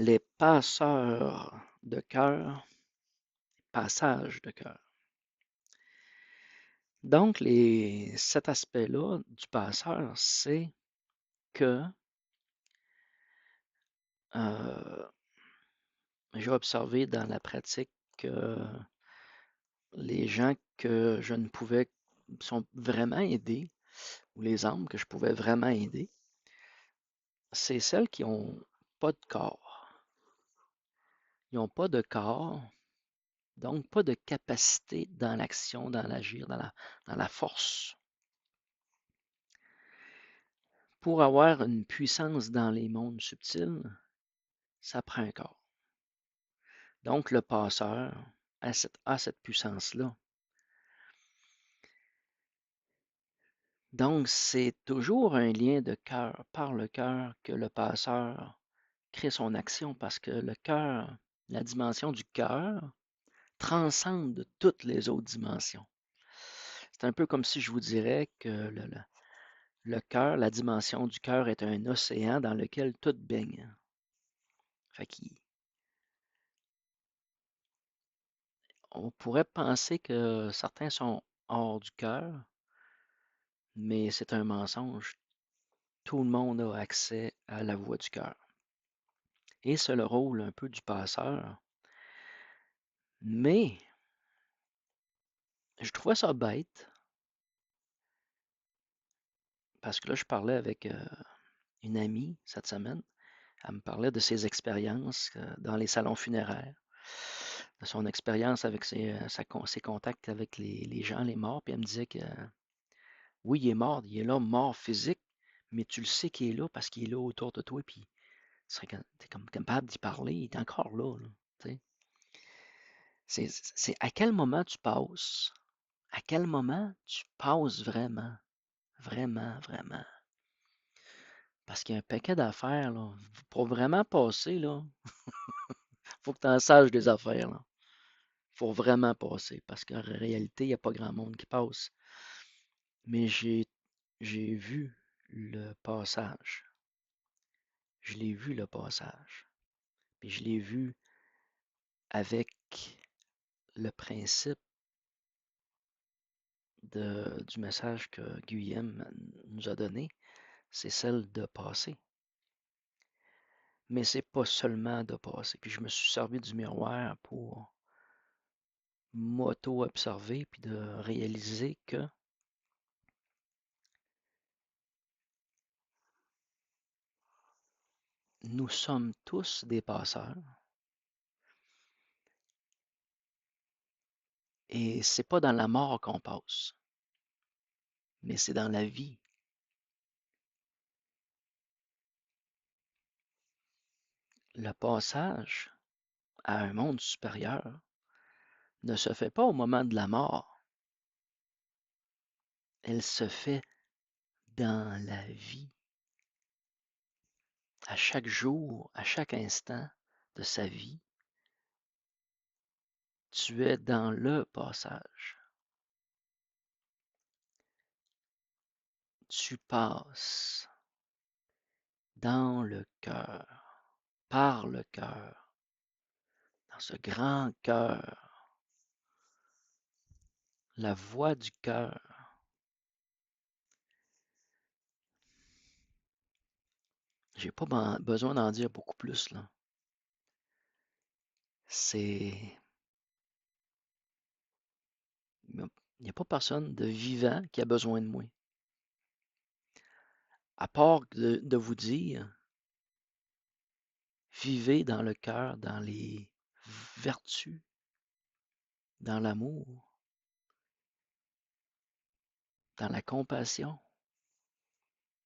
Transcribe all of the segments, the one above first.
Les passeurs de cœur, passages de cœur. Donc, cet aspect-là du passeur, c'est que euh, j'ai observé dans la pratique que les gens que je ne pouvais sont vraiment aider, ou les âmes que je pouvais vraiment aider, c'est celles qui n'ont pas de corps. Ils n'ont pas de corps, donc pas de capacité dans l'action, dans l'agir, dans la force. Pour avoir une puissance dans les mondes subtils, ça prend un corps. Donc le passeur a cette puissance-là. Donc c'est toujours un lien de cœur, par le cœur, que le passeur crée son action, parce que le cœur, la dimension du cœur, transcende toutes les autres dimensions. C'est un peu comme si je vous dirais que le cœur, la dimension du cœur est un océan dans lequel tout baigne. Fait on pourrait penser que certains sont hors du cœur, mais c'est un mensonge. Tout le monde a accès à la voix du cœur. Et c'est le rôle un peu du passeur. Mais je trouvais ça bête, parce que là, je parlais avec une amie cette semaine. Elle me parlait de ses expériences dans les salons funéraires, de son expérience avec ses contacts avec les gens, les morts. Puis elle me disait que oui, il est là, mort physique, mais tu le sais qu'il est là parce qu'il est là autour de toi. Puis tu es comme capable d'y parler, il est encore là. C'est à quel moment tu passes, à quel moment tu passes vraiment, vraiment, vraiment. Parce qu'il y a un paquet d'affaires, là. Pour vraiment passer, là, faut que tu en saches des affaires, là. Faut vraiment passer, parce qu'en réalité, il n'y a pas grand monde qui passe. Mais j'ai vu le passage. Je l'ai vu, le passage. Puis je l'ai vu avec le principe du message que Guyem nous a donné, c'est celle de passer. Mais c'est pas seulement de passer. Puis je me suis servi du miroir pour m'auto-observer puis de réaliser que nous sommes tous des passeurs et c'est pas dans la mort qu'on passe, mais c'est dans la vie. Le passage à un monde supérieur ne se fait pas au moment de la mort, elle se fait dans la vie, à chaque jour, à chaque instant de sa vie. Tu es dans le passage. Tu passes dans le cœur, par le cœur, dans ce grand cœur, la voix du cœur. J'ai pas besoin d'en dire beaucoup plus, là. C'est. Il n'y a pas personne de vivant qui a besoin de moi. À part de vous dire, vivez dans le cœur, dans les vertus, dans l'amour, dans la compassion,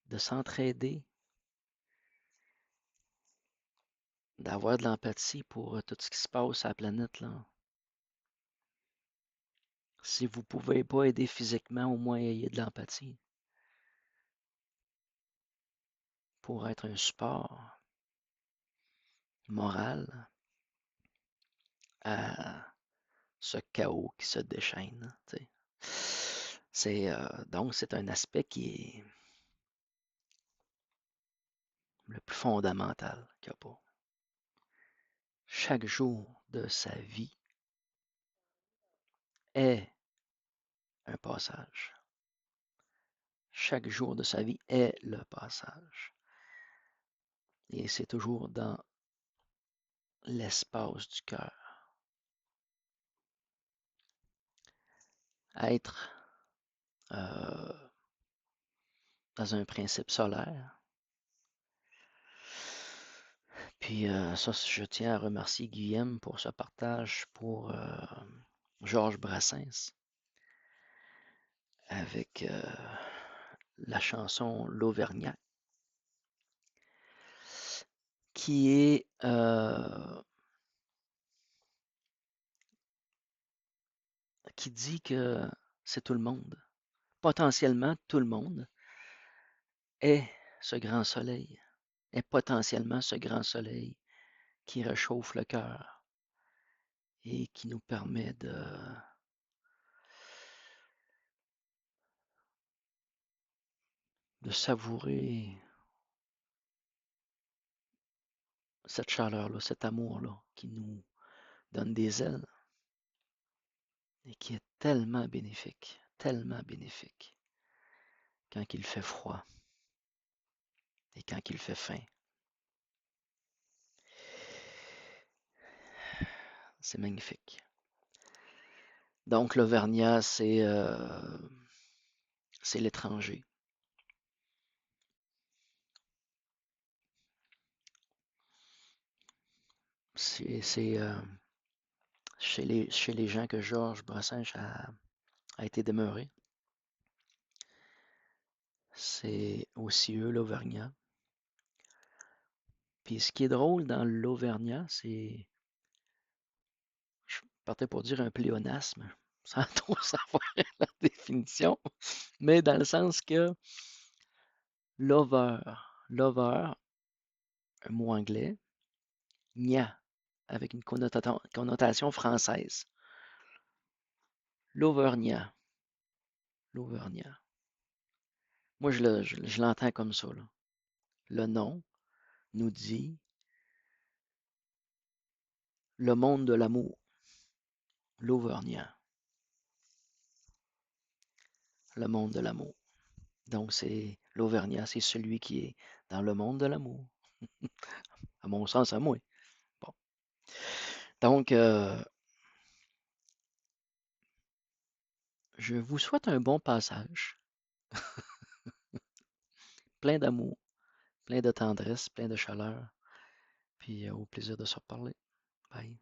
de s'entraider, d'avoir de l'empathie pour tout ce qui se passe sur la planète, là. Si vous ne pouvez pas aider physiquement, au moins ayez de l'empathie pour être un support moral à ce chaos qui se déchaîne. Donc, c'est un aspect qui est le plus fondamental qu'il n'y a pas. Chaque jour de sa vie est un passage. Chaque jour de sa vie est le passage. Et c'est toujours dans l'espace du cœur. Être dans un principe solaire. Puis ça, je tiens à remercier Guillaume pour ce partage pour Georges Brassens avec la chanson L'Auvergnat, qui est qui dit que c'est tout le monde. Potentiellement, tout le monde est ce grand soleil, est potentiellement ce grand soleil qui réchauffe le cœur et qui nous permet de savourer cette chaleur-là, cet amour-là, qui nous donne des ailes et qui est tellement bénéfique quand il fait froid et quand il fait faim. C'est magnifique. Donc l'Auvergnat, c'est l'étranger. C'est chez les gens que Georges Brassens a été demeuré. C'est aussi eux l'Auvergnat. Puis ce qui est drôle dans l'Auvergnat, c'est, je partais pour dire un pléonasme, sans trop savoir la définition, mais dans le sens que lover, lover, un mot anglais, nia, avec une connotation française. L'Auvergnat, l'Auvergnat. Moi, je l'entends comme ça, là. Le nom nous dit le monde de l'amour, l'Auvergnat, le monde de l'amour. Donc, c'est l'Auvergnat, c'est celui qui est dans le monde de l'amour, à mon sens, à moi. Bon. Donc, je vous souhaite un bon passage, plein d'amour, plein de tendresse, plein de chaleur, puis au plaisir de se reparler. Bye.